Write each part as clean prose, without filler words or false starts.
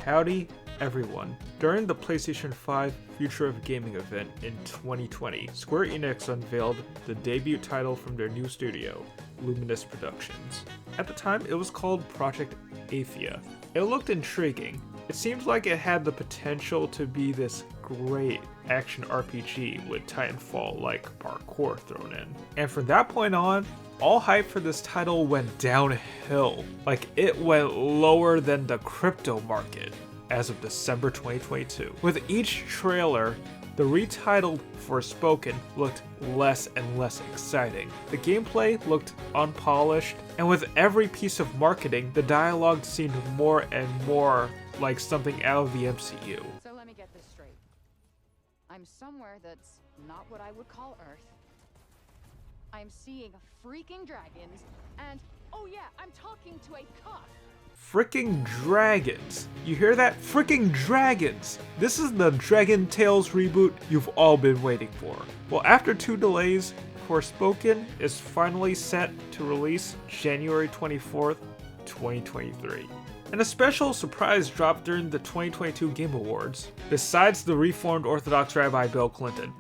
Howdy everyone. During the PlayStation 5 Future of Gaming event in 2020, Square Enix unveiled the debut title from their new studio, Luminous Productions. At the time, it was called Project Athia. It looked intriguing. It seemed like it had the potential to be this great action RPG with Titanfall-like parkour thrown in. And from that point on, all hype for this title went downhill. Like, it went lower than the crypto market as of December 2022. With each trailer, the retitled Forspoken looked less and less exciting. The gameplay looked unpolished, and with every piece of marketing, the dialogue seemed more and more like something out of the MCU. So let me get this straight. I'm somewhere that's not what I would call Earth. I'm seeing freaking dragons, and oh yeah, I'm talking to a cuff. Fricking dragons. You hear that? Fricking dragons! This is the Dragon Tales reboot you've all been waiting for. Well, after 2 delays, Forspoken is finally set to release January 24th, 2023. And a special surprise dropped during the 2022 Game Awards. Besides the reformed Orthodox Rabbi Bill Clinton,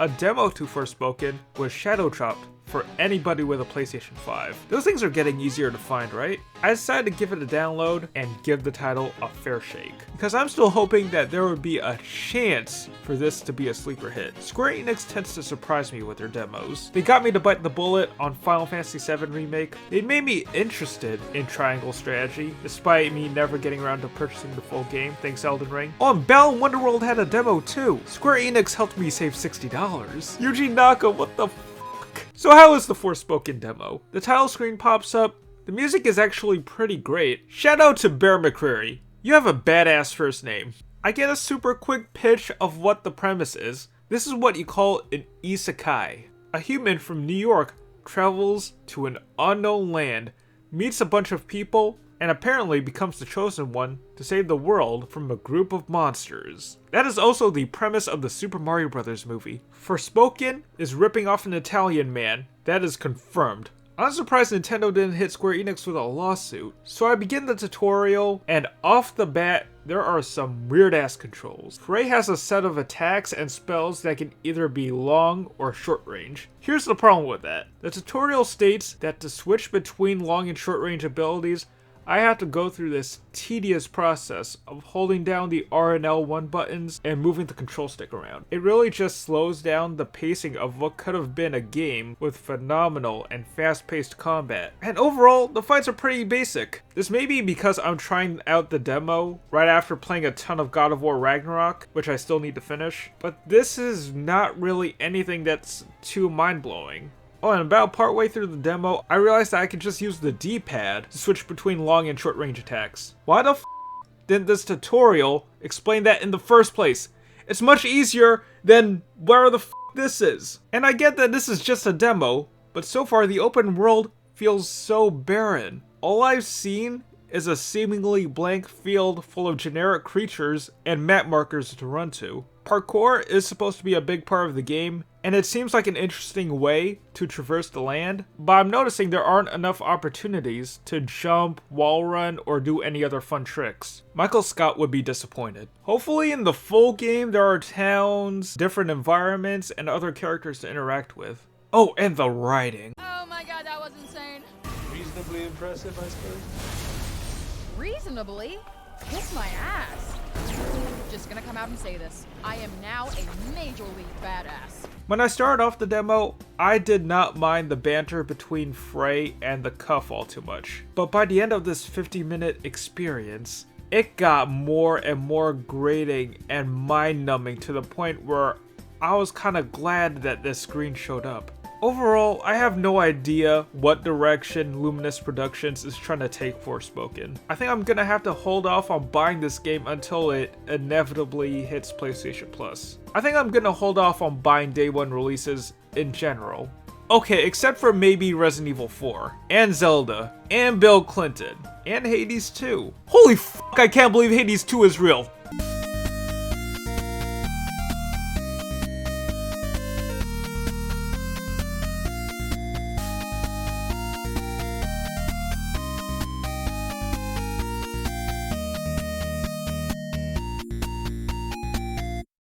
a demo to Forspoken was shadow dropped for anybody with a PlayStation 5. Those things are getting easier to find, right? I decided to give it a download and give the title a fair shake, because I'm still hoping that there would be a chance for this to be a sleeper hit. Square Enix tends to surprise me with their demos. They got me to bite the bullet on Final Fantasy VII Remake. They made me interested in triangle strategy, despite me never getting around to purchasing the full game, thanks Elden Ring. Oh, and Balan Wonderworld had a demo too. Square Enix helped me save $60. Yuji Naka, what the So how is the Forspoken demo? The title screen pops up. The music is actually pretty great. Shout out to Bear McCreary. You have a badass first name. I get a super quick pitch of what the premise is. This is what you call an isekai. A human from New York travels to an unknown land, meets a bunch of people, and apparently becomes the chosen one to save the world from a group of monsters. That is also the premise of the Super Mario Bros. Movie. Forspoken is ripping off an Italian man. That is confirmed. I'm surprised Nintendo didn't hit Square Enix with a lawsuit. So I begin the tutorial, and off the bat, there are some weird ass controls. Frey has a set of attacks and spells that can either be long or short range. Here's the problem with that. The tutorial states that to switch between long and short range abilities, I have to go through this tedious process of holding down the R and L1 buttons and moving the control stick around. It really just slows down the pacing of what could have been a game with phenomenal and fast-paced combat. And overall, the fights are pretty basic. This may be because I'm trying out the demo right after playing a ton of God of War Ragnarok, which I still need to finish, but this is not really anything that's too mind-blowing. Oh, and about partway through the demo, I realized that I could just use the D-pad to switch between long and short range attacks. Why the f didn't this tutorial explain that in the first place? It's much easier than where the f this is. And I get that this is just a demo, but so far the open world feels so barren. All I've seen is a seemingly blank field full of generic creatures and map markers to run to. Parkour is supposed to be a big part of the game, and it seems like an interesting way to traverse the land, but I'm noticing there aren't enough opportunities to jump, wall run, or do any other fun tricks. Michael Scott would be disappointed. Hopefully in the full game there are towns, different environments, and other characters to interact with. Oh, and the writing. Oh my god, that was insane. Reasonably impressive, I suppose. Reasonably? Kiss my ass. Just gonna come out and say this. I am now a major league badass. When I started off the demo, I did not mind the banter between Frey and the Cuff all too much. But by the end of this 50-minute experience, it got more and more grating and mind-numbing to the point where I was kinda glad that this screen showed up. Overall, I have no idea what direction Luminous Productions is trying to take Forspoken. I think I'm gonna have to hold off on buying this game until it inevitably hits PlayStation Plus. I think I'm gonna hold off on buying day one releases in general. Okay, except for maybe Resident Evil 4, and Zelda, and Bill Clinton, and Hades 2. Holy f***, I can't believe Hades 2 is real.